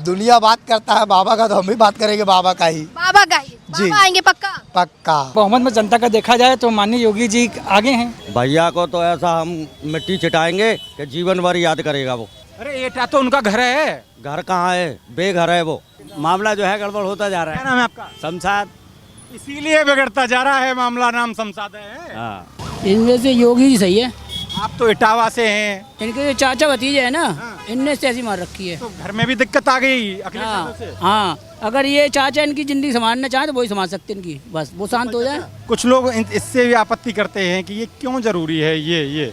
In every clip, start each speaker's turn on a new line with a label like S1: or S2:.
S1: दुनिया बात करता है बाबा का, तो हम भी बात करेंगे बाबा का ही।
S2: बाबा का ही
S1: जी।
S2: बाबा आएंगे पक्का।
S1: पक्का।
S3: बहुमत में जनता का देखा जाए तो माननीय योगी जी आगे हैं।
S4: भैया को तो ऐसा हम मिट्टी चिटाएंगे कि जीवन भर याद करेगा वो।
S5: अरे एटा तो उनका घर है।
S4: घर कहाँ है, बेघर है वो। मामला जो है गड़बड़ होता जा रहा
S5: क्या
S4: है।
S5: नाम है आपका?
S4: शमशाद।
S5: इसीलिए बिगड़ता जा रहा है मामला, नाम शमशाद है।
S4: हाँ।
S3: इनमें से योगी जी सही है।
S5: आप तो इटावा से हैं,
S3: इनके जो चाचा भतीजे है ना, इनने से ऐसी मार रखी है।
S5: तो घर में भी दिक्कत आ गई अखिलेश यादव से।
S3: हाँ, अगर ये चाचा इनकी जिंदगी संभालना चाहे तो वही संभाल सकते इनकी, बस वो शांत हो जाए।
S5: कुछ लोग इससे भी आपत्ति करते हैं कि ये क्यों जरूरी है, ये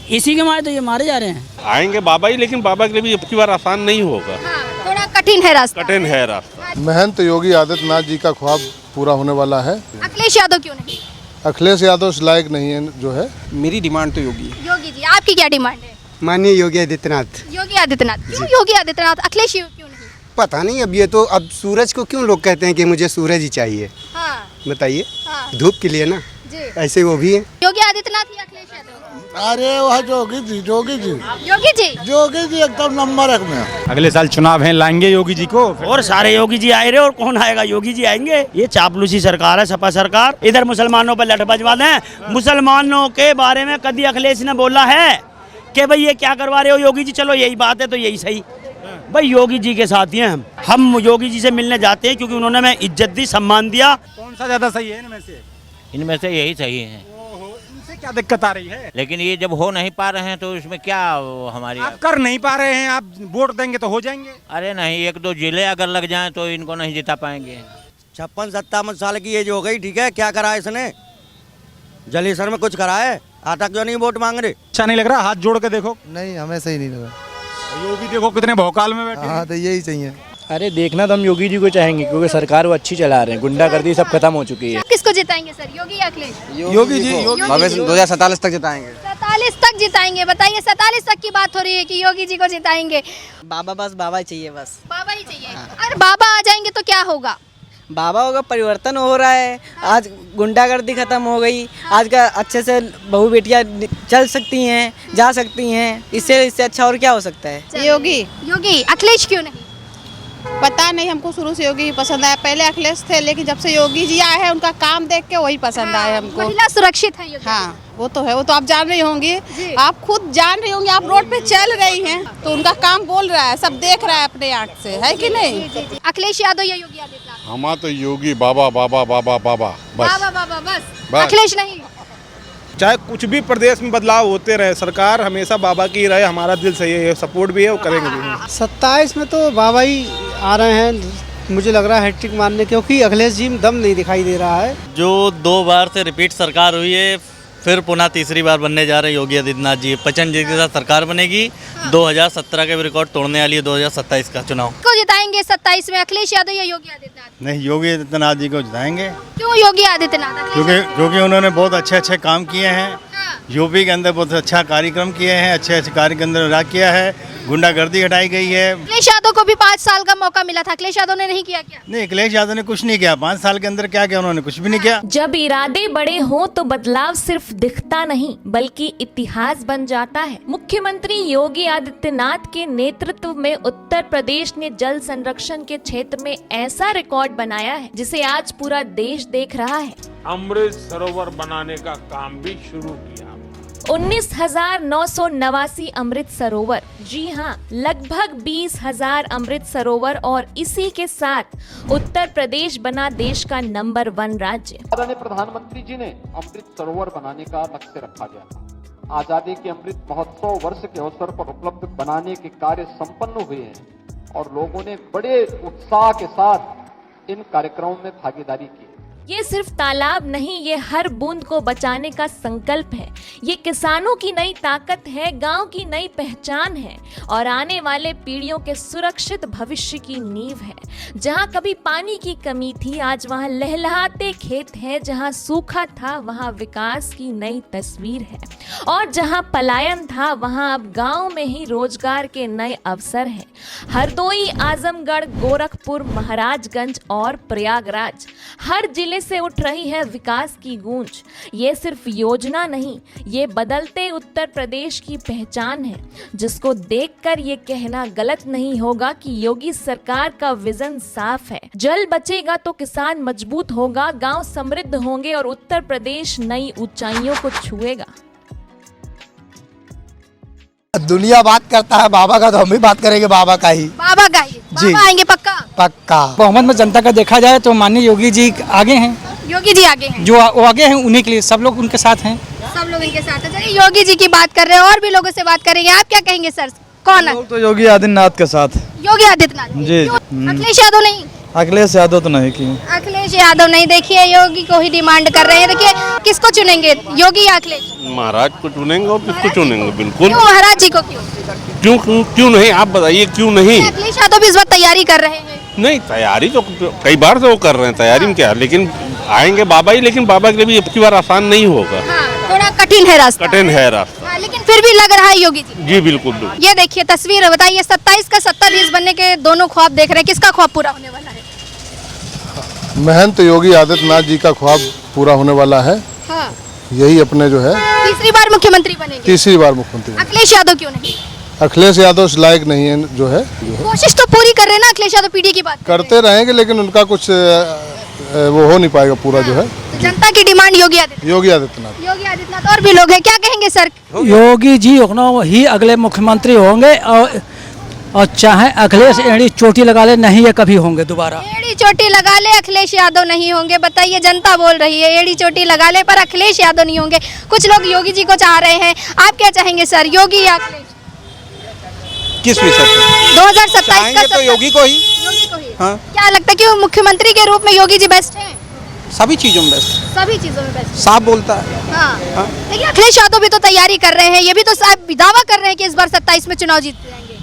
S3: इसी के मारे तो ये मारे जा रहे हैं।
S6: आएंगे बाबा ही, लेकिन बाबा के लिए भी अब की बार आसान नहीं होगा।
S2: हाँ, थोड़ा कठिन है रास्ता।
S6: कठिन है रास्ता।
S7: महंत योगी आदित्यनाथ जी का ख्वाब पूरा होने वाला है।
S2: अखिलेश यादव क्यों नहीं?
S7: अखिलेश यादव इस लायक नहीं है जो है।
S8: मेरी डिमांड तो योगी है।
S2: योगी जी, आपकी क्या डिमांड है?
S8: माननीय योगी आदित्यनाथ।
S2: योगी आदित्यनाथ क्यों? योगी आदित्यनाथ, अखिलेश क्यों नहीं?
S8: पता नहीं, अब ये तो अब सूरज को क्यों लोग कहते हैं कि मुझे सूरज ही चाहिए,
S2: हाँ
S8: बताइए।
S2: हाँ
S8: धूप के लिए ना,
S2: जी।
S8: ऐसे वो भी है।
S2: योगी आदित्यनाथ या अखिलेश यादव?
S7: अरे वह जोगी जी
S2: योगी जी
S7: जोगी जी एकदम नंबर 1 में।
S5: अगले साल चुनाव है, लाएंगे योगी जी को।
S4: और सारे योगी जी आए रहे, और कौन आएगा? योगी जी आएंगे। ये चापलूसी सरकार है, सपा सरकार। इधर मुसलमानों पर लठ बजवा दें। मुसलमानों के बारे में कभी अखिलेश ने बोला है कि भाई ये क्या करवा रहे हो योगी जी? चलो यही बात है तो यही सही। भाई योगी जी के साथ ही हैं हम योगी जी से मिलने जाते हैं क्योंकि उन्होंने हमें इज्जत दी, सम्मान दिया।
S5: कौन सा ज्यादा सही है इनमें से?
S9: इनमें से यही सही है,
S5: इनसे क्या दिक्कत आ रही है?
S9: लेकिन ये जब हो नहीं पा रहे हैं तो इसमें क्या हमारी।
S5: आप कर नहीं पा रहे हैं, आप वोट देंगे तो हो जाएंगे।
S9: अरे नहीं, 1-2 जिले अगर लग जाएं तो इनको नहीं जिता पाएंगे।
S4: 56-57 साल की एज हो गई, ठीक है। क्या करा इसने? जलेसर में कुछ करा है? आता क्यों नहीं वोट मांग रहे?
S5: अच्छा नहीं लग रहा? हाथ जोड़ के देखो।
S1: नहीं, हमें सही नहीं लगा।
S5: योगी देखो कितने भौकाल में बैठे।
S1: हाँ, तो यही चाहिए।
S10: अरे देखना तो हम योगी जी को चाहेंगे क्योंकि सरकार वो अच्छी चला रहे हैं, गुंडागर्दी सब खत्म हो चुकी है।
S2: किसको जिताएंगे सर, योगी या अखिलेश?
S8: योगी जी 2047 तक जिताएंगे।
S2: 47 तक जिताएंगे? बताइए, 47 तक की बात हो रही है कि योगी जी को जिताएंगे?
S11: बाबा बस बाबा चाहिए, बस
S2: बाबा ही चाहिए। अरे बाबा आ जाएंगे तो क्या होगा?
S11: बाबा होगा, परिवर्तन हो रहा है। आज गुंडागर्दी खत्म हो गई, आज का अच्छे से बहू बेटियां चल सकती हैं, जा सकती हैं। इससे अच्छा और क्या हो सकता है?
S2: योगी अखिलेश क्यों नहीं?
S12: पता नहीं, हमको शुरू से योगी ही पसंद आया। पहले अखिलेश थे, लेकिन जब से योगी जी आए हैं उनका काम देख के वही पसंद आया हमको।
S2: महिला सुरक्षित है योगी।
S12: हाँ, वो तो है, वो तो आप जान रही होंगी, आप खुद जान रही होंगी। आप रोड पे चल रही हैं तो उनका काम बोल रहा है, सब देख रहा है अपने आँख से, है कि नहीं?
S2: अखिलेश यादव या योगी आदित्यनाथ?
S7: हमारा तो योगी बाबा बाबा बाबा बाबा
S2: बाबा बाबा बस, अखिलेश नहीं।
S10: चाहे कुछ भी प्रदेश में बदलाव होते रहे, सरकार हमेशा बाबा की रहे। हमारा दिल सही है, सपोर्ट भी है, वो करेंगे भी।
S11: 27 में तो बाबा ही आ रहे हैं, मुझे लग रहा है हैट्रिक मारने, क्योंकि अखिलेश जी में दम नहीं दिखाई दे रहा है।
S4: जो 2 बार से रिपीट सरकार हुई है, फिर पुनः तीसरी बार बनने जा रहे योगी आदित्यनाथ जी। 55 जी के साथ सरकार बनेगी। 2017 का भी रिकॉर्ड तोड़ने वाली है 2027 का चुनाव।
S2: को जिताएंगे 27 में, अखिलेश यादव या योगी आदित्यनाथ?
S10: नहीं, योगी आदित्यनाथ जी को जिताएंगे
S2: क्यों योगी आदित्यनाथ?
S10: क्योंकि उन्होंने बहुत अच्छे काम किए हैं। यूपी के अंदर बहुत अच्छा कार्यक्रम किए हैं, अच्छे कार्य के अंदर राज किया है, गुंडागर्दी हटाई गई है।
S2: अखिलेश यादव को भी 5 साल का मौका मिला था, अखिलेश यादव ने नहीं किया क्या?
S10: नहीं, अखिलेश यादव ने कुछ नहीं किया। 5 साल के अंदर क्या किया उन्होंने? कुछ भी नहीं किया।
S13: जब इरादे बड़े हों तो बदलाव सिर्फ दिखता नहीं बल्कि इतिहास बन जाता है। मुख्यमंत्री योगी आदित्यनाथ के नेतृत्व में उत्तर प्रदेश ने जल संरक्षण के क्षेत्र में ऐसा रिकॉर्ड बनाया है जिसे आज पूरा देश देख रहा है।
S6: अमृत सरोवर बनाने का काम भी शुरू किया।
S13: 19,989 अमृत सरोवर, जी हाँ, लगभग 20,000 अमृत सरोवर, और इसी के साथ उत्तर प्रदेश बना देश का नंबर 1 राज्य।
S14: आदरणीय प्रधानमंत्री जी ने अमृत सरोवर बनाने का लक्ष्य रखा गया था। आजादी के अमृत महोत्सव वर्ष के अवसर पर उपलब्ध बनाने के कार्य संपन्न हुए हैं और लोगों ने बड़े उत्साह के साथ इन कार्यक्रमों में भागीदारी की।
S13: ये सिर्फ तालाब नहीं, ये हर बूंद को बचाने का संकल्प है। ये किसानों की नई ताकत है, गांव की नई पहचान है और आने वाले पीढ़ियों के सुरक्षित भविष्य की नींव है। जहां कभी पानी की कमी थी, आज वहां लहलहाते खेत हैं। जहां सूखा था, वहां विकास की नई तस्वीर है। और जहां पलायन था, वहां अब गांव में ही रोजगार के नए अवसर हैं। हरदोई, आजमगढ़, गोरखपुर, महाराजगंज और प्रयागराज, हर जिले समय से उठ रही है विकास की गूंज। ये सिर्फ योजना नहीं, ये बदलते उत्तर प्रदेश की पहचान है, जिसको देखकर ये कहना गलत नहीं होगा कि योगी सरकार का विजन साफ है। जल बचेगा तो किसान मजबूत होगा, गांव समृद्ध होंगे और उत्तर प्रदेश नई ऊंचाइयों को छुएगा।
S1: दुनिया बात करता है बाबा का, तो हम भी बात करेंगे बाबा का ही।
S2: बाबा का ही?
S1: जी।
S2: बाबा आएंगे पक्का?
S1: पक्का।
S3: बहुमत में जनता का देखा जाए तो माननीय योगी जी आगे हैं,
S2: योगी जी आगे हैं,
S3: जो वो आगे हैं उन्हीं के लिए सब लोग उनके साथ हैं।
S2: सब लोग इनके साथ है। चलिए योगी जी की बात कर रहे हैं, और भी लोगों से बात करेंगे। आप क्या कहेंगे सर, कौन है?
S1: तो योगी आदित्यनाथ के साथ।
S2: योगी आदित्यनाथ
S1: जी।
S2: क्यों? अखिलेश यादव नहीं?
S1: अखिलेश यादव तो नहीं की।
S2: अखिलेश यादव नहीं, देखिए योगी को ही डिमांड कर रहे हैं। देखिए किसको चुनेंगे, योगी या अखिलेश?
S6: महाराज को चुनेंगे और किसको चुनेंगे, बिल्कुल।
S2: क्यों महाराज जी को?
S6: क्यों नहीं, आप बताइए क्यों नहीं?
S2: अखिलेश यादव भी इस बार तैयारी कर रहे हैं।
S6: नहीं, तैयारी तो कई बार से वो कर रहे हैं, तैयारी में क्या, लेकिन आएंगे बाबा ही, लेकिन बाबा के लिए भी अब की बार आसान नहीं होगा।
S2: हाँ, थोड़ा कठिन है रास्ता।
S6: कठिन है रास्ता।
S2: हाँ, लेकिन फिर भी लग रहा है योगी जी।
S6: जी बिल्कुल बिल्कुल।
S2: ये देखिए तस्वीर, बताइए 27 का सत्ताधीश बनने के दोनों ख्वाब देख रहे हैं, किसका ख्वाब पूरा होने वाला है?
S7: महंत योगी आदित्यनाथ जी का ख्वाब पूरा होने वाला है।
S2: हाँ।
S7: यही अपने जो है
S2: तीसरी बार मुख्यमंत्री बनेंगे।
S7: तीसरी बार मुख्यमंत्री।
S2: अखिलेश यादव क्यों नहीं?
S7: अखिलेश यादव इस लायक नहीं है, जो है
S2: कोशिश तो पूरी कर रहे हैं ना अखिलेश यादव, पीढ़ी की बात
S7: करते रहेंगे, लेकिन उनका कुछ वो हो नहीं पाएगा पूरा जो है।
S2: तो जनता की डिमांड योगी आदित्यनाथ।
S7: योगी आदित्यनाथ।
S2: योगी आदित्यनाथ। और भी लोग हैं, क्या कहेंगे सर?
S3: योगी जी ही अगले मुख्यमंत्री होंगे, और चाहे अखिलेश एड़ी चोटी लगा ले, नहीं ये कभी होंगे दोबारा।
S2: एड़ी चोटी लगा ले, अखिलेश यादव नहीं होंगे। बताइए, जनता बोल रही है एड़ी चोटी लगा ले पर अखिलेश यादव नहीं होंगे। कुछ लोग योगी जी को चाह रहे हैं, आप क्या चाहेंगे सर, योगी या अखिलेश?
S8: किस विषय पे?
S2: 2027 का
S8: तो योगी को ही।
S2: योगी को ही।
S8: हाँ।
S2: क्या लगता है कि वो मुख्यमंत्री के रूप में योगी जी बेस्ट हैं?
S8: सभी चीजों में बेस्ट,
S2: सभी चीजों में बेस्ट।
S8: साफ बोलता है।
S2: हाँ। लेकिन अखिलेश यादव भी तो तैयारी कर रहे हैं, ये भी तो दावा कर रहे हैं कि इस बार 27 में चुनाव जीत जाएंगे।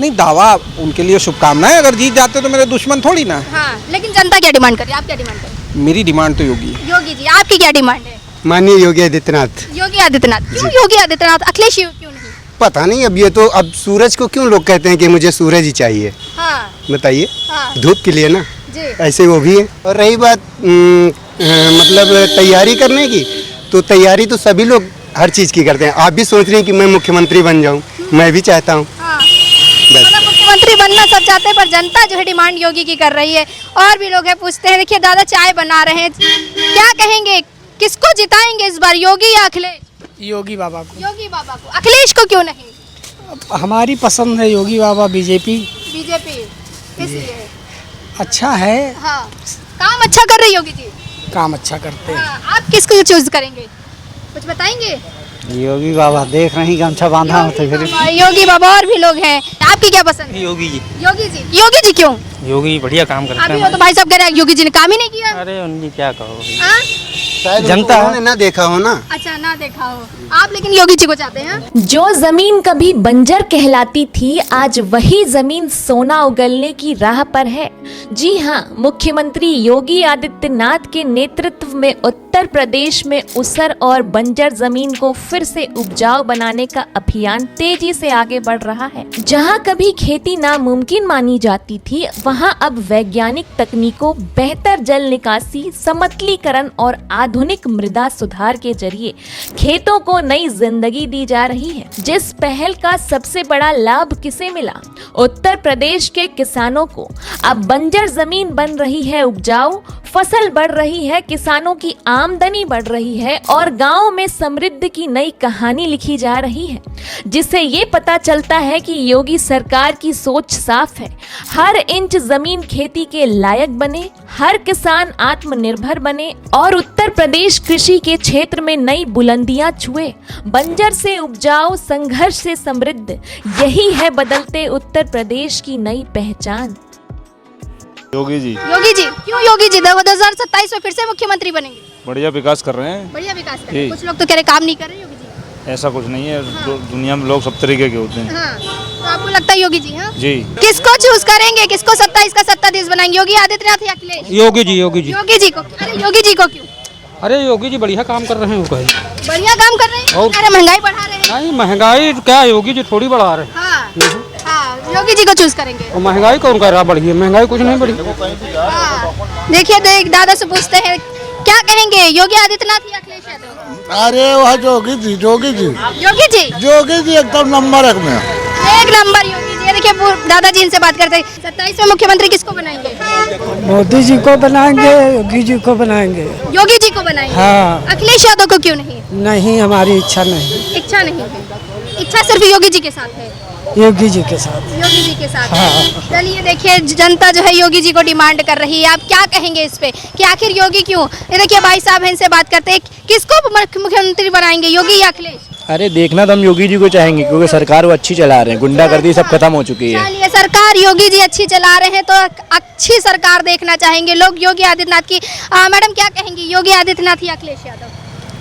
S8: नहीं, दावा उनके लिए शुभकामनाएं, अगर जीत जाते तो मेरे दुश्मन थोड़ी ना।
S2: हाँ, लेकिन जनता क्या डिमांड कर रही है, आप क्या डिमांड कर रहे हैं?
S8: मेरी डिमांड तो योगी है।
S2: योगी जी, आपकी क्या डिमांड है?
S8: माननीय योगी आदित्यनाथ।
S2: योगी आदित्यनाथ। क्यों योगी आदित्यनाथ, अखिलेश क्यों नहीं?
S8: पता नहीं, अब ये तो अब सूरज को क्यों लोग कहते हैं कि मुझे सूरज ही चाहिए।
S2: हाँ।
S8: बताइए।
S2: हाँ।
S8: धूप के लिए ना
S2: जी।
S8: ऐसे वो भी है। और रही बात मतलब तैयारी करने की, तो तैयारी तो सभी लोग हर चीज़ की करते हैं। आप भी सोच रहे हैं कि मैं मुख्यमंत्री बन जाऊं, मैं भी चाहता हूं।
S2: मतलब मुख्यमंत्री बनना सब चाहते हैं, पर जनता जो है डिमांड योगी की कर रही है। और भी लोग हैं, पूछते हैं। देखिए दादा चाय बना रहे हैं, क्या कहेंगे, किसको जिताएंगे इस बार, योगी या अखिलेश?
S3: योगी बाबा को।
S2: योगी बाबा को। अखिलेश को क्यों नहीं?
S3: हमारी पसंद है योगी बाबा, बीजेपी।
S2: बीजेपी इसलिए
S3: अच्छा है।
S2: हाँ, काम अच्छा कर रहे योगी जी,
S3: काम अच्छा करते हैं।
S2: हाँ, आप किसको चूज करेंगे, कुछ बताएंगे?
S3: योगी बाबा देख रहे हैं, गमछा बांधा हो तो फिर
S2: योगी बाबा। और भी लोग हैं, आपकी क्या पसंद है?
S3: योगी जी।
S2: योगी जी। योगी जी क्यों?
S3: योगी बढ़िया काम करते
S2: अभी वो तो भाई साहब कह रहे हैं योगी जी ने काम ही नहीं किया।
S3: अरे उनकी क्या कहो,
S8: जनता ने ना देखा हो ना।
S2: अच्छा, ना देखा हो आप, लेकिन योगी जी को चाहते हैं।
S13: जो जमीन कभी बंजर कहलाती थी, आज वही जमीन सोना उगलने की राह पर है। जी हाँ, मुख्यमंत्री योगी आदित्यनाथ के नेतृत्व में उत्तर प्रदेश में उसर और बंजर जमीन को फिर से उपजाऊ बनाने का अभियान तेजी से आगे बढ़ रहा है। जहाँ कभी खेती नामुमकिन मानी जाती थी, वहाँ अब वैज्ञानिक तकनीकों, बेहतर जल निकासी, समतलीकरण और आधुनिक मृदा सुधार के जरिए खेतों को नई जिंदगी दी जा रही है। जिस पहल का सबसे बड़ा लाभ किसे मिला? उत्तर प्रदेश के किसानों को। अब बंजर जमीन बन रही है उपजाऊ, फसल बढ़ रही है, किसानों की आमदनी बढ़ रही है और गांव में समृद्धि की नई कहानी लिखी जा रही है, जिससे ये पता चलता है कि योगी सरकार की सोच साफ है। हर इंच जमीन खेती के लायक बने, हर किसान आत्मनिर्भर बने और उत्तर प्रदेश कृषि के क्षेत्र में नई बुलंदियां छुए। बंजर से उपजाऊ, संघर्ष से समृद्ध, यही है बदलते उत्तर प्रदेश की नई पहचान।
S10: योगी जी।
S2: योगी जी क्यों? योगी जी 2027 में फिर से मुख्यमंत्री बनेंगे।
S10: बढ़िया विकास कर रहे हैं।
S2: बढ़िया विकास कर रहे हैं। कुछ लोग तो कह रहे काम नहीं कर रहे योगी जी।
S10: ऐसा कुछ नहीं है। हाँ। दुनिया में लोग सब तरीके के होते हैं।
S2: हाँ। तो आपको लगता है योगी जी? हाँ
S10: जी।
S2: किसको चूज करेंगे, किसको 27 का सत्ताधीश बनाएंगे, योगी आदित्यनाथ या अखिलेश?
S3: योगी जी। योगी जी।
S2: योगी जी को। अरे योगी जी को क्यों?
S3: अरे योगी जी बढ़िया काम कर रहे हैं।
S2: बढ़िया काम कर रहे हैं। अरे महंगाई बढ़ा रहे हैं।
S3: नहीं, महंगाई क्या योगी जी थोड़ी बढ़ा रहे हैं।
S2: हाँ, योगी जी को चूज करेंगे।
S5: महंगाई कौन कर रहा बढ़ी है? महंगाई कुछ नहीं बढ़ी।
S2: देखिए दादा से पूछते हैं क्या कहेंगे, योगी आदित्यनाथ या अखिलेश यादव?
S7: अरे वह जोगी जी
S2: योगी जी
S7: एकदम नंबर 1 में।
S2: एक नंबर योगी जी। देखिए दादाजी इनसे बात करते हैं, 27 में मुख्यमंत्री किसको बनाएंगे?
S3: मोदी जी को बनाएंगे, योगी जी को बनाएंगे।
S2: योगी जी को बनाएंगे।
S3: हाँ।
S2: अखिलेश यादव को क्यों नहीं?
S3: नहीं, हमारी इच्छा नहीं।
S2: इच्छा नहीं है, इच्छा सिर्फ योगी जी के साथ है।
S3: योगी जी के साथ।
S2: योगी जी के साथ।
S3: हाँ।
S2: चलिए देखिए जनता जो है योगी जी को डिमांड कर रही है, आप क्या कहेंगे इस पे कि आखिर योगी क्यों? ये देखिए भाई साहब इनसे बात करते हैं, किसको मुख्यमंत्री बनाएंगे, योगी या अखिलेश?
S15: अरे देखना तो हम योगी जी को चाहेंगे क्योंकि सरकार वो अच्छी चला रहे हैं, गुंडागर्दी सब खत्म हो चुकी है।
S2: चलिए सरकार योगी जी अच्छी चला रहे हैं तो अच्छी सरकार देखना चाहेंगे लोग योगी आदित्यनाथ की। मैडम क्या कहेंगी, योगी आदित्यनाथ या अखिलेश यादव?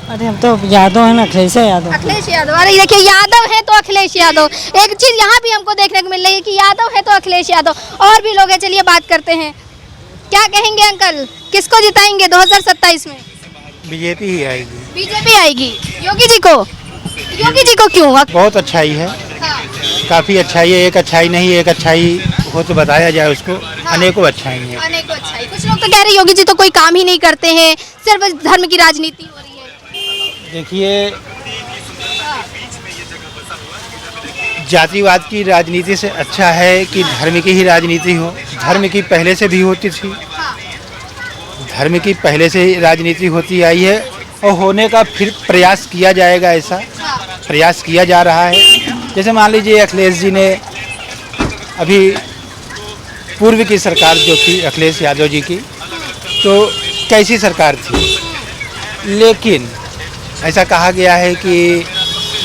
S3: अरे हम तो यादव है ना, अखिलेश यादव।
S2: अखिलेश यादव। अरे देखिए यादव है तो अखिलेश यादव। एक चीज यहाँ भी हमको देखने को मिल रही है कि यादव है तो अखिलेश यादव। और भी लोग हैं, चलिए बात करते हैं। क्या कहेंगे अंकल, किसको जिताएंगे 2027 में?
S8: बीजेपी ही आएगी।
S2: बीजेपी आएगी। योगी जी को? योगी जी को क्यों?
S8: बहुत अच्छाई है, काफी अच्छाई है। एक अच्छाई नहीं, एक अच्छाई हो तो बताया जाए उसको। अनेकों अच्छाई है।
S2: अनेकों अच्छाई। कुछ लोग तो कह रहे हैं योगी जी तो कोई काम ही नहीं करते हैं, सिर्फ धर्म की राजनीति हो रही है।
S8: देखिए जातिवाद की राजनीति से अच्छा है कि धर्म की ही राजनीति हो। धर्म की पहले से भी होती थी, धर्म की पहले से ही राजनीति होती आई है और होने का फिर प्रयास किया जाएगा। ऐसा प्रयास किया जा रहा है। जैसे मान लीजिए अखिलेश जी ने अभी पूर्व की सरकार जो थी अखिलेश यादव जी की, तो कैसी सरकार थी, लेकिन ऐसा कहा गया है कि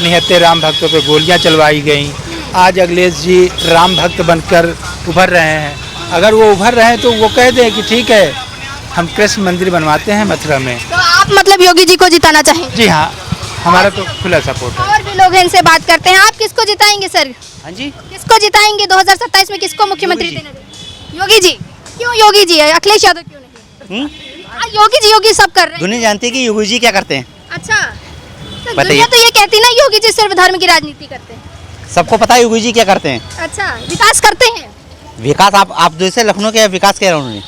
S8: निहत्थे राम भक्तों पे गोलियां चलवाई गईं। आज अखिलेश जी राम भक्त बनकर उभर रहे हैं। अगर वो उभर रहे हैं तो वो कह दें कि ठीक है हम कृष्ण मंदिर बनवाते हैं मथुरा में।
S2: तो आप मतलब योगी जी को जिताना चाहेंगे?
S8: जी हाँ, हमारा तो खुला सपोर्ट है।
S2: और भी लोग हैं, इनसे बात करते हैं। आप किसको जिताएंगे सर?
S8: हाँ जी,
S2: किसको जिताएंगे 2027 में? किसको मुख्यमंत्री देना? योगी जी। क्यों योगी जी है, अखिलेश यादव क्यों नहीं? योगी सब कर रहे हैं।
S15: दुनिया जानती है कि योगी जी क्या करते हैं।
S2: अच्छा, तो दुनिया तो ये कहती ना योगी जी सिर्फ धर्म की राजनीति करते हैं।
S15: सबको पता है योगी जी क्या करते हैं।
S2: अच्छा, विकास करते हैं।
S15: विकास आप जैसे लखनऊ के विकास किया उन्होंने,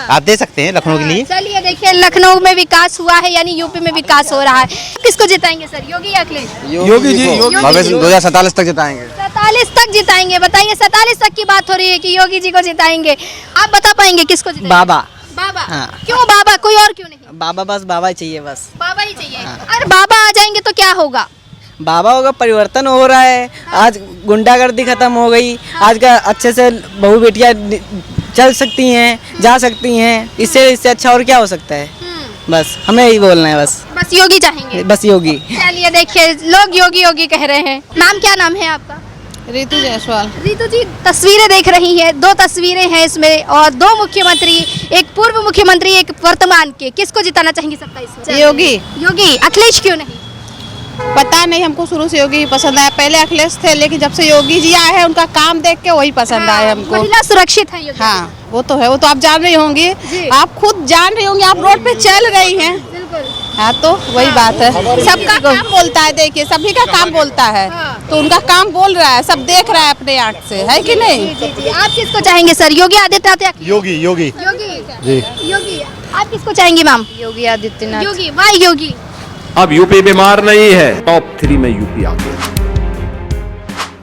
S15: आप दे सकते हैं लखनऊ के लिए।
S2: चलिए देखिए लखनऊ में विकास हुआ है, यानी यूपी में विकास हो रहा है। किसको जिताएंगे सर, योगी या अखिलेश?
S15: योगी जी 2047 तक जिताएंगे।
S2: 47 तक जिताएंगे। बताइए 47 तक की बात हो रही है कि योगी जी को जिताएंगे। आप बता पाएंगे किसको जिताएंगे?
S11: बाबा।
S2: बाबा।
S11: हाँ।
S2: क्यों बाबा, कोई और क्यों नहीं?
S11: बाबा, बस बाबा ही चाहिए बस।
S2: बाबा ही चाहिए। अरे बाबा आ जाएंगे तो क्या होगा?
S11: बाबा होगा, परिवर्तन हो रहा है। आज गुंडागर्दी खत्म हो गई। आज का अच्छे से बहू बेटियां चल सकती हैं, जा सकती हैं। इससे अच्छा और क्या हो सकता है? बस हमें यही बोलना है। बस
S2: योगी चाहेंगे।
S11: बस योगी।
S2: चलिए देखिए लोग योगी योगी कह रहे हैं। नाम क्या नाम है आपका?
S12: ऋतु जायसवाल।
S2: ऋतु जी तस्वीरें देख रही हैं, 2 तस्वीरें हैं इसमें और 2 मुख्यमंत्री, एक पूर्व मुख्यमंत्री एक वर्तमान के। किसको जिताना चाहेंगे 27 में?
S12: योगी।
S2: योगी। अखिलेश क्यों नहीं?
S12: पता नहीं, हमको शुरू से योगी ही पसंद आया। पहले अखिलेश थे, लेकिन जब से योगी जी आए हैं उनका काम देख के वही पसंद आया हमको।
S2: महिला सुरक्षित है योगी।
S12: हाँ वो तो है, वो तो आप जान रही होंगी, आप खुद जान रही होंगी, आप रोड पे चल रही हैं। हाँ तो वही बात है, सबका काम बोलता है। देखिए सभी का काम बोलता है, तो उनका काम बोल रहा है, सब देख रहा है अपने आँख से, है कि नहीं?
S2: आप किसको चाहेंगे सर, योगी आदित्यनाथ?
S7: योगी योगी
S2: जी योगी। आप किसको चाहेंगे मैम?
S12: योगी आदित्यनाथ।
S2: योगी। वाई योगी?
S16: अब यूपी बीमार नहीं है, टॉप 3 में यूपी आ गया।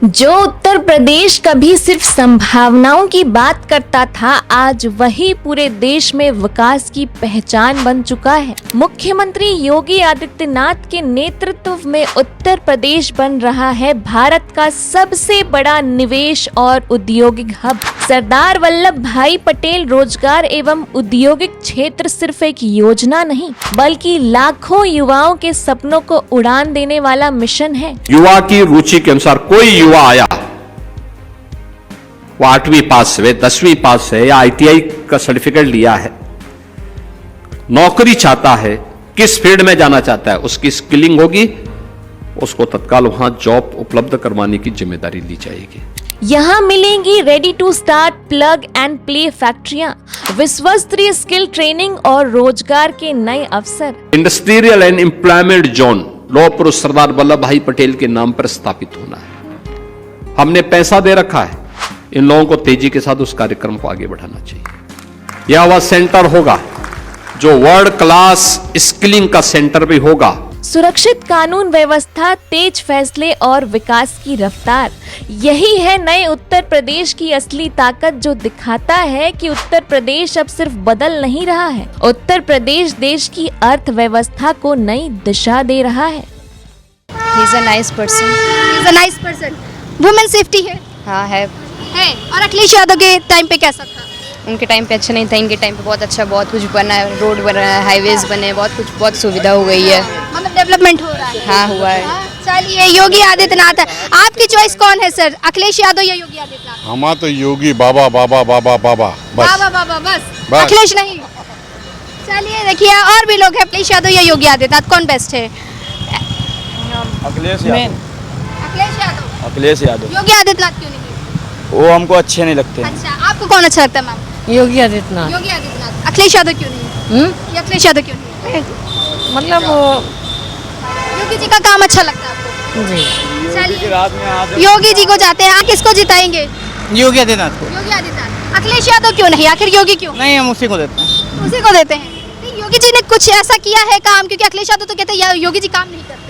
S13: जो उत्तर प्रदेश कभी सिर्फ संभावनाओं की बात करता था, आज वही पूरे देश में विकास की पहचान बन चुका है। मुख्यमंत्री योगी आदित्यनाथ के नेतृत्व में उत्तर प्रदेश बन रहा है भारत का सबसे बड़ा निवेश और औद्योगिक हब। सरदार वल्लभ भाई पटेल रोजगार एवं औद्योगिक क्षेत्र सिर्फ एक योजना नहीं, बल्कि लाखों युवाओं के सपनों को उड़ान देने वाला मिशन है।
S16: युवा की रुचि के अनुसार कोई युवा आया, वो 8वीं पास है, 10वीं पास है या ITI का सर्टिफिकेट लिया है, नौकरी चाहता है, किस फील्ड में जाना चाहता है, उसकी स्किलिंग होगी, उसको तत्काल वहां जॉब उपलब्ध करवाने की जिम्मेदारी ली जाएगी।
S13: यहाँ मिलेंगी ready to start plug and play फैक्ट्रियां, विश्वस्तरीय स्किल ट्रेनिंग और रोजगार के नए अवसर।
S16: इंडस्ट्रियल एंड एम्प्लॉयमेंट जोन लौह पुरुष सरदार वल्लभ भाई पटेल के नाम पर स्थापित होना है। हमने पैसा दे रखा है, इन लोगों को तेजी के साथ उस कार्यक्रम को आगे बढ़ाना चाहिए। यह वह सेंटर होगा जो वर्ल्ड क्लास स्किलिंग का सेंटर भी होगा।
S13: सुरक्षित कानून व्यवस्था, तेज फैसले और विकास की रफ्तार, यही है नए उत्तर प्रदेश की असली ताकत, जो दिखाता है कि उत्तर प्रदेश अब सिर्फ बदल नहीं रहा है, उत्तर प्रदेश देश की अर्थव्यवस्था को नई दिशा दे रहा है।
S2: He is a nice person. He is a nice person. Women safety है?
S17: हाँ है।
S2: और अखिलेश यादव के टाइम पे कैसा था?
S17: उनके टाइम पे अच्छा नहीं था, इनके टाइम पे बहुत अच्छा, बहुत कुछ बना है, रोड बना है, हाईवेज बने, बहुत कुछ, बहुत सुविधा हो गई है।
S2: मतलब डेवलपमेंट हो रहा है।
S17: हाँ हुआ है।
S2: चलिए, योगी आदित्यनाथ, आपकी चॉइस कौन है सर, अखिलेश यादव या योगी आदित्यनाथ?
S7: हमारा तो योगी बाबा बाबा बाबा बाबा बस।
S2: बाबा बाबा बस, अखिलेश नहीं। चलिए देखिए, और भी लोग हैं, अखिलेश यादव या योगी आदित्यनाथ, कौन बेस्ट है?
S15: अखिलेश यादव।
S2: अखिलेश यादव।
S15: अखिलेश यादव।
S2: योगी आदित्यनाथ क्यों नहीं?
S15: वो हमको अच्छे नहीं लगते।
S2: अच्छा, आपको कौन अच्छा लगता है मैम?
S11: योगी आदित्यनाथ।
S2: योगी आदित्यनाथ। अखिलेश यादव क्यों नहीं? ये अखिलेश यादव क्यों नहीं?
S11: मतलब
S2: योगी जी का काम अच्छा लगता है आपको?
S11: जी।
S2: चलिए, योगी जी को जाते हैं, आप किसको जिताएंगे?
S11: योगी आदित्यनाथ को।
S2: योगी आदित्यनाथ। अखिलेश यादव क्यों नहीं, आखिर योगी क्यों?
S11: नहीं, हम उसी को देते हैं।
S2: उसी को देते हैं। योगी जी ने कुछ ऐसा किया है काम, क्योंकि अखिलेश यादव तो कहते हैं योगी जी काम नहीं करते।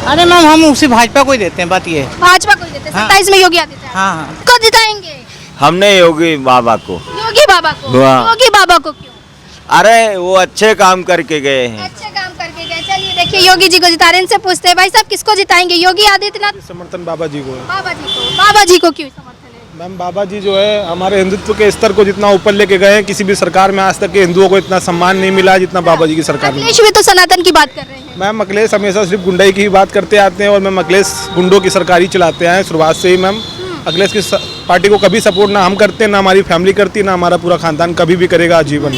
S11: अरे मैम, हम उसी भाजपा को ही देते हैं, बात ये है।
S2: भाजपा को ही देते हैं। 27 में योगी आदित्यनाथ।
S11: हाँ।
S2: को जिताएंगे?
S15: हमने योगी बाबा को।
S2: योगी बाबा को? योगी बाबा को क्यों?
S15: अरे वो अच्छे काम करके गए हैं।
S2: अच्छे काम करके गए। चलिए देखिए, योगी जी को जिता रहे हैं। इनसे पूछते हैं, भाई साहब किसको जिताएंगे, योगी आदित्यनाथ?
S5: समर्थन बाबा जी को है।
S2: बाबा जी को। बाबा जी को क्यों समर्थन है?
S5: मैम, बाबा जी जो है हमारे हिंदुत्व के स्तर को जितना ऊपर लेके गए हैं, किसी भी सरकार में आज तक के हिंदुओं को इतना सम्मान नहीं मिला जितना बाबा जी की सरकार में।
S2: अखिलेश भी तो सनातन की बात कर रहे हैं।
S5: मैम, अखिलेश हमेशा सिर्फ गुंडाई की ही बात करते आते हैं, और मैम अखिलेश गुंडों की सरकार ही चलाते हैं शुरुआत से ही। मैम, अखिलेश की पार्टी को कभी सपोर्ट ना हम करते, ना हमारी फैमिली करती, ना हमारा पूरा खानदान कभी भी करेगा आजीवन।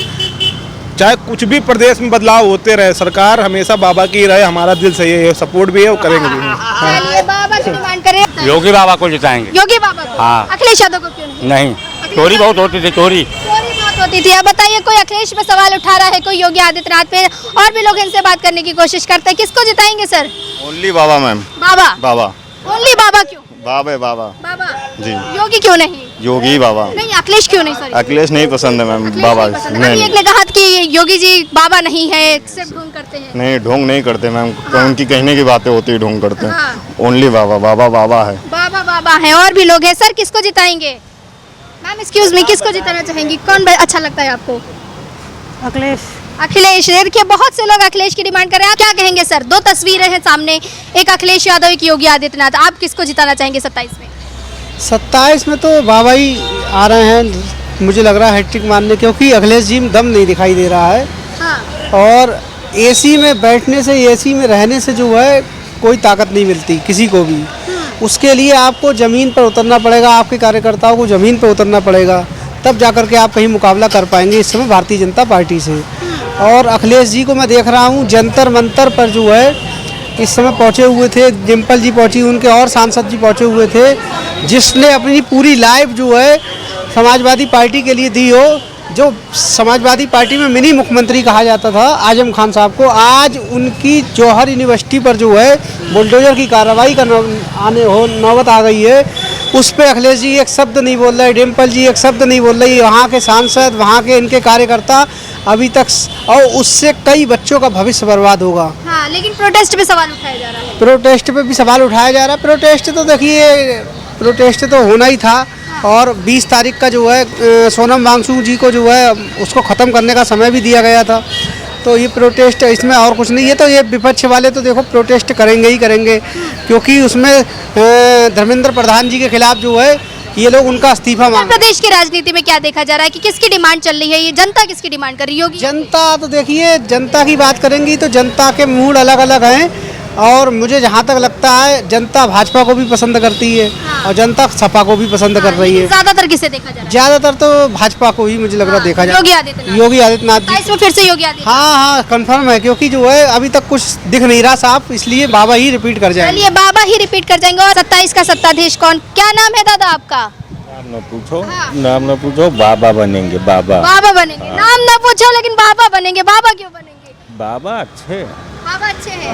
S5: चाहे कुछ भी प्रदेश में बदलाव होते रहे, सरकार हमेशा बाबा की रहे, हमारा दिल सही है, सपोर्ट भी है और करेंगे भी।
S2: चलिए, बाबा की डिमांड करें।
S15: योगी बाबा को जिताएंगे।
S2: योगी बाबा को?
S15: हाँ।
S2: अखिलेश यादव को क्यों नहीं?
S15: नहीं, चोरी बहुत होती थी, चोरी
S2: बहुत होती थी। अब बताइए, कोई अखिलेश पे सवाल उठा रहा है, कोई योगी आदित्यनाथ पे, और भी लोग इनसे बात करने की कोशिश करते हैं। किसको जिताएंगे सर?
S7: ओनली बाबा मैम।
S2: बाबा?
S7: बाबा।
S2: ओनली बाबा क्यों?
S7: बाबा बाबा
S2: बाबा
S7: जी।
S2: योगी क्यों नहीं?
S7: योगी बाबा।
S2: नहीं, अखिलेश क्यों नहीं? सॉरी,
S7: अखिलेश नहीं पसंद है मैम, बाबा
S2: अभी एक ने कहा कि योगी जी बाबा नहीं है, सिर्फ ढोंग करते हैं।
S7: नहीं, ढोंग नहीं करते मैम, उनकी कहने की बातें होती है, ढोंग करते हैं।
S2: हाँ।
S7: ओनली बाबा बाबा बाबा है।
S2: बाबा बाबा है। और भी लोग हैं सर, किसको जिताएंगे? मैम एक्सक्यूज मी, किसको जिताना चाहेंगी, कौन अच्छा लगता है आपको?
S11: अखिलेश।
S2: अखिलेश। देखिए, बहुत से लोग अखिलेश की डिमांड कर रहे हैं। आप क्या कहेंगे सर? दो तस्वीरें हैं सामने, एक अखिलेश यादव, एक योगी आदित्यनाथ, आप किसको जिताना चाहेंगे 27 में?
S11: 27 में तो बाबा ही आ रहे हैं, मुझे लग रहा है हैट्रिक मारने, क्योंकि अखिलेश जी में दम नहीं दिखाई दे रहा है।
S2: हाँ।
S11: और एसी में बैठने से, एसी में रहने से जो है कोई ताकत नहीं मिलती किसी को भी। उसके लिए आपको ज़मीन पर उतरना पड़ेगा, आपके कार्यकर्ताओं को ज़मीन पर उतरना पड़ेगा, तब जाकर के आप कहीं मुकाबला कर पाएंगे इस समय भारतीय जनता पार्टी से। और अखिलेश जी को मैं देख रहा हूँ जंतर मंतर पर जो है इस समय पहुँचे हुए थे, डिम्पल जी पहुँची, उनके और सांसद जी पहुँचे हुए थे, जिसने अपनी पूरी लाइफ जो है समाजवादी पार्टी के लिए दी हो। जो समाजवादी पार्टी में मिनी मुख्यमंत्री कहा जाता था आजम खान साहब को, आज उनकी जौहर यूनिवर्सिटी पर जो है बुलडोजर की कार्रवाई का नौबत आ गई है। उस पर अखिलेश जी एक शब्द नहीं बोल रहे, डिम्पल जी एक शब्द नहीं बोल रही, वहाँ के सांसद, वहाँ के इनके कार्यकर्ता अभी तक, और उससे कई बच्चों का भविष्य बर्बाद होगा।
S2: हाँ, लेकिन प्रोटेस्ट पे सवाल उठाया जा रहा है।
S11: प्रोटेस्ट पे भी सवाल उठाया जा रहा है। प्रोटेस्ट तो देखिए, प्रोटेस्ट तो होना ही था, और 20 तारीख का जो है सोनम वांगचुक जी को जो है उसको ख़त्म करने का समय भी दिया गया था। तो ये प्रोटेस्ट, इसमें और कुछ नहीं है। तो ये विपक्ष वाले तो देखो प्रोटेस्ट करेंगे ही करेंगे, क्योंकि उसमें धर्मेंद्र प्रधान जी के खिलाफ जो है ये लोग उनका इस्तीफा मांग।
S2: प्रदेश की राजनीति में क्या देखा जा रहा है कि किसकी डिमांड चल रही है? ये जनता किसकी डिमांड कर रही होगी?
S11: जनता तो देखिए, जनता की बात करेंगी तो जनता के मूड अलग अलग हैं, और मुझे जहाँ तक लगता है जनता भाजपा को भी पसंद करती है। हाँ। और जनता सपा को भी पसंद कर रही है।
S2: ज्यादातर किसे देखा जा रहा है?
S11: ज्यादातर तो भाजपा को ही मुझे लग रहा देखा जाए।
S2: योगी आदित्यनाथ।
S11: योगी आदित्यनाथ जी।
S2: इसमें फिर से योगी आदित्यनाथ?
S11: हाँ, कंफर्म है, क्योंकि जो है अभी तक कुछ दिख नहीं रहा साफ, इसलिए बाबा ही रिपीट कर जाएंगे।
S2: चलिए, बाबा ही रिपीट कर जाएंगे। और 27 का सत्ताधीश कौन? क्या नाम है दादा आपका?
S15: नाम न पूछो। हाँ। नाम न पूछो, बाबा बनेंगे। बाबा
S2: बनेंगे। हाँ। नाम न पूछो, लेकिन बाबा बनेंगे। बाबा क्यों बनेंगे?
S15: बाबा अच्छे।
S2: बाबा अच्छे हैं।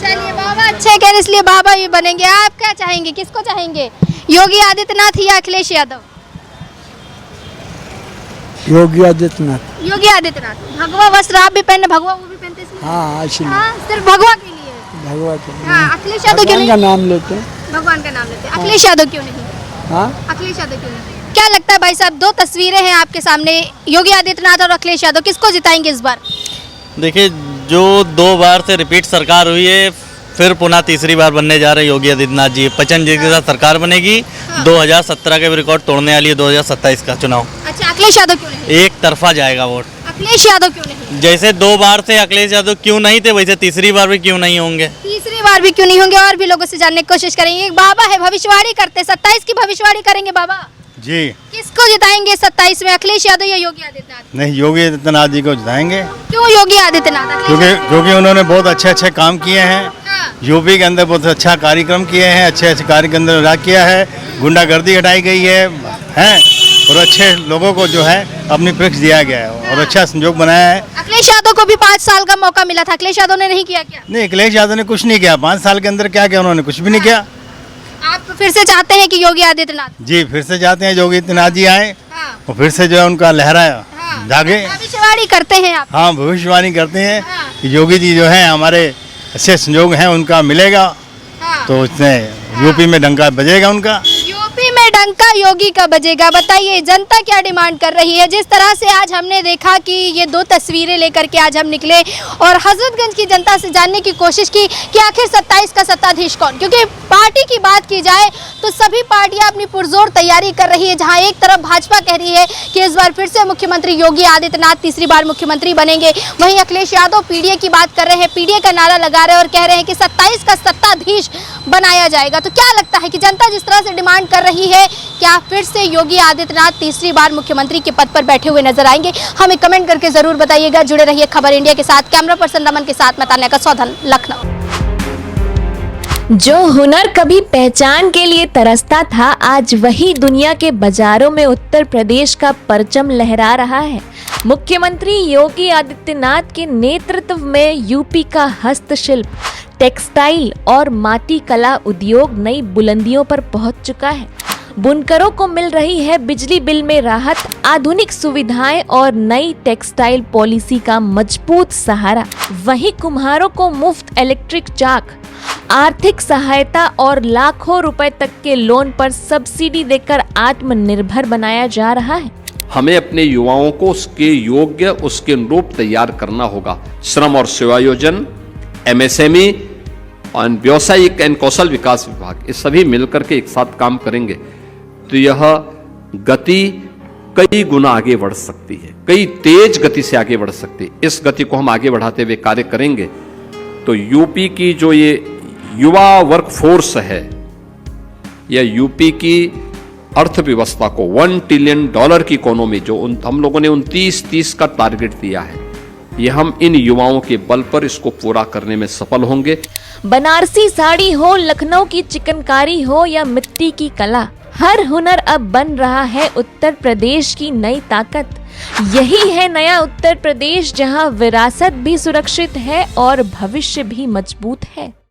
S2: चलिए, बाबा अच्छे कह रहे इसलिए बाबा ही बनेंगे। आप क्या चाहेंगे, किसको चाहेंगे? योगी आदित्यनाथ या अखिलेश यादव?
S3: योगी आदित्यनाथ।
S2: योगी आदित्यनाथ। भगवा वस्त्र आप भी पहने, भगवा वो भी पहनते हैं?
S3: हाँ इसलिए
S2: हाँ, सिर्फ भगवा के लिए।
S3: भगवा के
S2: हाँ, अखिलेश यादव क्यों नहीं?
S3: का नाम लेते हैं।
S2: भगवान का नाम लेते हैं। अखिलेश यादव क्यों नहीं?
S3: हाँ
S2: अखिलेश यादव क्यों नहीं? क्या लगता है भाई साहब, दो तस्वीरें हैं आपके सामने, योगी आदित्यनाथ और अखिलेश यादव, किसको जिताएंगे इस बार?
S18: देखिए, जो 2 बार से रिपीट सरकार हुई है, फिर पुनः तीसरी बार बनने जा रहे हैं योगी आदित्यनाथ जी। बच्चन जी के साथ सरकार बनेगी। 2017 के भी रिकॉर्ड तोड़ने वाली है 2027 का चुनाव।
S2: अच्छा, अखिलेश यादव क्यों नहीं?
S18: एक तरफा जाएगा वोट।
S2: अखिलेश यादव क्यों नहीं?
S18: जैसे 2 बार से अखिलेश यादव क्यों नहीं थे, वैसे तीसरी बार भी क्यों नहीं होंगे।
S2: तीसरी बार भी क्यों नहीं होंगे? और भी लोगों से जानने की कोशिश करेंगे। एक बाबा है, भविष्यवाणी करते, 27 की भविष्यवाणी करेंगे बाबा।
S10: जी।
S2: किसको जिताएंगे 27 में, अखिलेश यादव या योगी आदित्यनाथ?
S10: नहीं, योगी आदित्यनाथ जी को जिताएंगे।
S2: क्यों योगी आदित्यनाथ?
S10: क्योंकि उन्होंने बहुत अच्छे काम किए हैं। यूपी के अंदर बहुत अच्छा कार्यक्रम किए हैं, अच्छे कार्य के अंदर राज किया है, गुंडागर्दी हटाई गई है और अच्छे लोगों को जो है अपनी पक्ष दिया गया है और अच्छा संयोग बनाया है।
S2: अखिलेश यादव को भी 5 साल का मौका मिला था, अखिलेश यादव ने नहीं किया क्या?
S10: नहीं, अखिलेश यादव ने कुछ नहीं किया। 5 साल के अंदर क्या किया उन्होंने? कुछ भी नहीं किया।
S2: आप फिर से चाहते हैं कि योगी आदित्यनाथ?
S10: जी, फिर से चाहते हैं योगी आदित्यनाथ जी आए और फिर से जो है उनका लहराया जागे।
S2: भविष्यवाणी करते हैं आप?
S10: हाँ, भविष्यवाणी करते हैं कि योगी जी जो है हमारे अच्छे संयोग हैं, उनका मिलेगा तो उसने यूपी में डंका बजेगा उनका।
S2: यूपी में डंका योगी का बजेगा। बताइए जनता क्या डिमांड कर रही है? जिस तरह से आज हमने देखा कि ये 2 तस्वीरें लेकर के आज हम निकले और हजरतगंज की जनता से जानने की कोशिश की कि आखिर 27 का सत्ताधीश कौन, क्योंकि पार्टी की बात की जाए तो सभी पार्टियां अपनी पुरजोर तैयारी कर रही है। जहां एक तरफ भाजपा कह रही है कि इस बार फिर से मुख्यमंत्री योगी आदित्यनाथ तीसरी बार मुख्यमंत्री बनेंगे, वहीं अखिलेश यादव पीडीए की बात कर रहे हैं, पीडीए का नारा लगा रहे हैं और कह रहे हैं कि 27 का सत्ताधीश बनाया जाएगा। तो क्या लगता है कि जनता जिस तरह से डिमांड कर रही है, क्या फिर से योगी आदित्यनाथ तीसरी बार मुख्यमंत्री के पद पर बैठे हुए नजर आएंगे? हमें कमेंट करके जरूर बताइएगा। जुड़े रहिए खबर इंडिया के साथ। कैमरा पर्सन रमन के साथ मैं तान्या का सौधन, लखनऊ।
S13: जो हुनर कभी पहचान के लिए तरसता था, आज वही दुनिया के बाजारों में उत्तर प्रदेश का परचम लहरा रहा है। मुख्यमंत्री योगी आदित्यनाथ के नेतृत्व में यूपी का हस्तशिल्प, टेक्सटाइल और माटी कला उद्योग नई बुलंदियों पर पहुंच चुका है। बुनकरों को मिल रही है बिजली बिल में राहत, आधुनिक सुविधाएं और नई टेक्सटाइल पॉलिसी का मजबूत सहारा। वहीं कुम्हारों को मुफ्त इलेक्ट्रिक चाक, आर्थिक सहायता और लाखों रुपए तक के लोन पर सब्सिडी देकर आत्मनिर्भर बनाया जा रहा है।
S16: हमें अपने युवाओं को उसके योग्य, उसके अनुरूप तैयार करना होगा। श्रम और सेवायोजन, एमएसएमई और व्यावसायिक एवं कौशल विकास विभाग, ये सभी मिलकर के एक साथ काम करेंगे तो यह गति कई गुना आगे बढ़ सकती है, कई तेज गति से आगे बढ़ सकती है। इस गति को हम आगे बढ़ाते हुए कार्य करेंगे तो यूपी की जो ये युवा वर्कफोर्स है या यूपी की अर्थव्यवस्था को $1 ट्रिलियन की इकोनॉमी जो हम लोगों ने 29-30 का टारगेट दिया है, ये हम इन युवाओं के बल पर इसको पूरा करने में सफल होंगे।
S13: बनारसी साड़ी हो, लखनऊ की चिकनकारी हो या मिट्टी की कला, हर हुनर अब बन रहा है उत्तर प्रदेश की नई ताकत। यही है नया उत्तर प्रदेश, जहां विरासत भी सुरक्षित है और भविष्य भी मजबूत है।